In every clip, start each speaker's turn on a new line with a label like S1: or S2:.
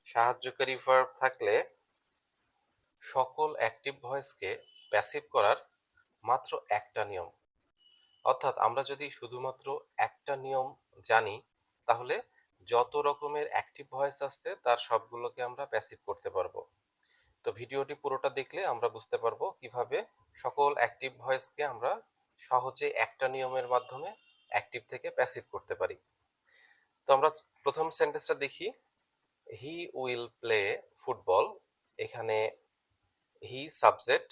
S1: সাহায্যকারী ভার্ব থাকলে সকল অ্যাক্টিভ ভয়েসকে প্যাসিভ করার মাত্র একটা নিয়ম। অর্থাৎ আমরা যদি শুধুমাত্র একটা নিয়ম জানি, তাহলে যত রকমের অ্যাক্টিভ ভয়েস আছে তার সবগুলোকে আমরা প্যাসিভ করতে পারবো। তো ভিডিওটি পুরোটা দেখলে আমরা বুঝতে পারবো কিভাবে সকল অ্যাক্টিভ ভয়েসকে আমরা সহজে একটা নিয়মের মাধ্যমে অ্যাক্টিভ থেকে প্যাসিভ করতে পারি। তো আমরা প্রথম সেন্টেন্সটা দেখি। He will play football. এখানে হি সাবজেক্ট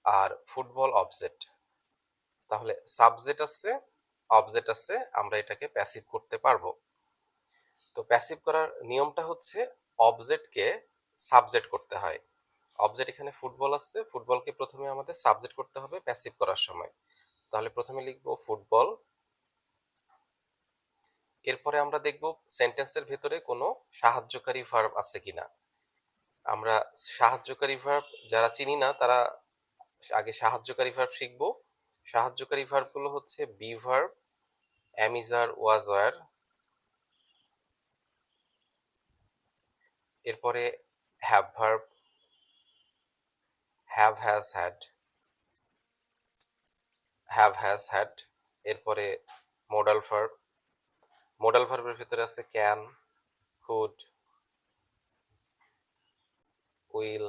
S1: আর ফুটবল অবজেক্ট। তাহলে সাবজেক্ট আছে, অবজেক্ট আছে, আমরা এটাকে প্যাসিভ করতে পারবো। তো প্যাসিভ করার নিয়মটা হচ্ছে অবজেক্টকে সাবজেক্ট করতে হয়। অবজেক্ট এখানে ফুটবল আছে, ফুটবলকে প্রথমে আমাদের সাবজেক্ট করতে হবে প্যাসিভ করার সময়। তাহলে প্রথমে লিখবো ফুটবল। এরপরে আমরা দেখব সেন্টেন্সের ভেতরে কোনো সাহায্যকারী ভার্ব আছে কিনা। আমরা সাহায্যকারী ভার্ব যারা চিনি না তারা আগে সাহায্যকারী ভার্ব শিখবো। সাহায্যকারী ভার্ব গুলো হচ্ছে be verb, am is are was were, এরপরে have verb, have has had, have has had, এরপরে মোডাল ভার্ব। মোডাল ভার্বের ভিতরে আছে can, could, will,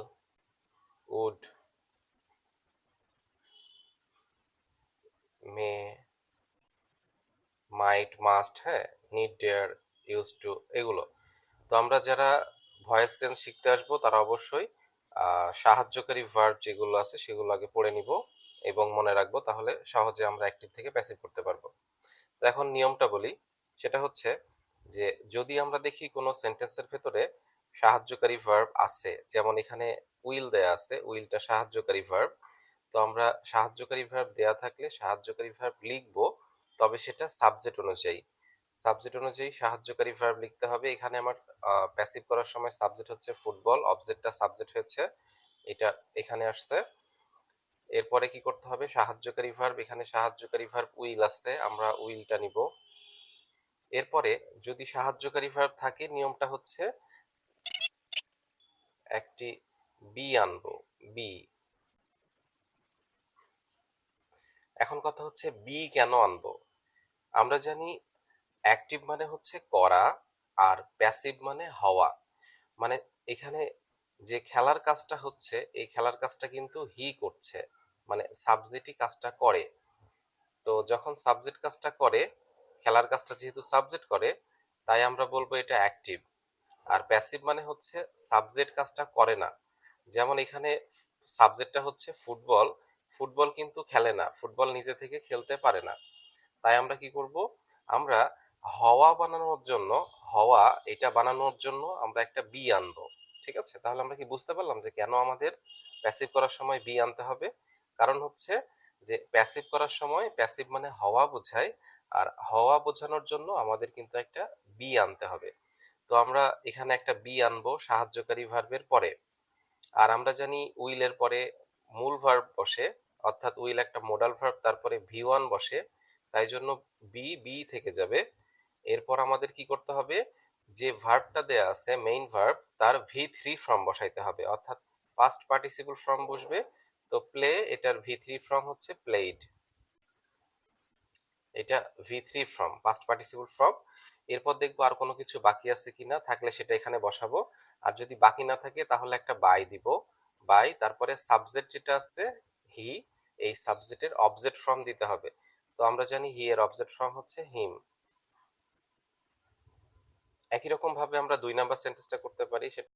S1: would, may, might, must, হ্যাঁ, নিড, ডেয়ার, ইউজ টু, এগুলো। তো আমরা যারা ভয়েস চেঞ্জ শিখতে আসবো তারা অবশ্যই সাহায্যকারী ভার্ব যেগুলো আছে সেগুলো আগে পড়ে নিব এবং মনে রাখবো, তাহলে সহজে আমরা অ্যাক্টিভ থেকে প্যাসিভ করতে পারবো। তো এখন নিয়মটা বলি। সেটা হচ্ছে যে যদি আমরা দেখি কোনো সেন্টেন্সের ভেতরে সাহায্যকারী ভার্ব আছে, যেমন এখানে উইল দেয়া আছে, উইলটা সাহায্যকারী ভার্ব। তো আমরা সাহায্যকারী ভার্ব দেয়া থাকলে সাহায্যকারী ভার্ব লিখবো, তবে সেটা সাবজেক্ট অনুযায়ী। সাবজেক্ট অনুযায়ী সাহায্যকারী ভার্ব লিখতে হবে। এখানে আমার প্যাসিভ করার সময় সাবজেক্ট হচ্ছে ফুটবল, অবজেক্টটা সাবজেক্ট হয়েছে, এটা এখানে আসছে। এরপরে কি করতে হবে, সাহায্যকারী ভার্ব, এখানে সাহায্যকারী ভার্ব উইল আছে, আমরা উইলটা নিব। এরপরে যদি সাহায্যকারী ভার্ব থাকে, নিয়মটা হচ্ছে একটি বি আনবো, বি। এখন কথা হচ্ছে বি কেন আনবো। আমরা জানি অ্যাক্টিভ মানে হচ্ছে করা, আর প্যাসিভ মানে হওয়া। মানে এখানে যে খেলার কাজটা হচ্ছে, এই খেলার কাজটা কিন্তু হি করছে, মানে সাবজেক্টই কাজটা করে। তো যখন সাবজেক্ট কাজটা করে, খেলার কাজটা যেহেতু সাবজেক্ট করে, তাই আমরা বলবো এটা অ্যাক্টিভ। আর প্যাসিভ মানে হচ্ছে সাবজেক্ট কাজটা করে না। যেমন এখানে সাবজেক্টটা হচ্ছে ফুটবল, ফুটবল কিন্তু খেলে না, ফুটবল নিজে থেকে খেলতে পারে না। তাই আমরা কি করব, আমরা হওয়া বানানোর জন্য, হওয়া এটা বানানোর জন্য আমরা একটা বি আনবো। ঠিক আছে, তাহলে আমরা কি বুঝতে পারলাম যে কেন আমাদের প্যাসিভ করার সময় বি আনতে হবে। কারণ হচ্ছে যে প্যাসিভ করার সময় প্যাসিভ মানে হওয়া বোঝায়, আর হওয়া বোঝানোর জন্য আমাদের কিন্তু একটা বি আনতে হবে। তো আমরা এখানে একটা বি আনবো সাহায্যকারী ভার্বের পরে। আর আমরা জানি উইলের পরে মূল ভার্ব বসে, অর্থাৎ উইল একটা মোডাল ভার্ব, তারপরে ভি ওয়ান বসে, তাই জন্য বি বি থেকে যাবে। এরপর আমাদের কি করতে হবে, যে ভার্বটা দেয়া আছে মেইন ভার্ব, তার ভি থ্রি ফর্ম বসাইতে হবে, অর্থাৎ পাস্ট পার্টিসিপল ফর্ম বসবে। তো প্লে, এটার ভি থ্রি ফর্ম হচ্ছে প্লেড, এটা V three form, past participle form. এরপর দেখবো আর কোনো কিছু বাকি আছে কিনা, থাকলে সেটা এখানে বসাবো। আর যদি বাকি না থাকে তাহলে একটা বাই দিব, বাই, তারপরে সাবজেক্ট যেটা আছে হি, এই সাবজেক্টের অবজেক্ট ফর্ম দিতে হবে। তো আমরা জানি হি এর অবজেক্ট ফর্ম হচ্ছে হিম। একই রকম ভাবে আমরা 2 নাম্বার সেন্টেন্সটা করতে পারি। সেটা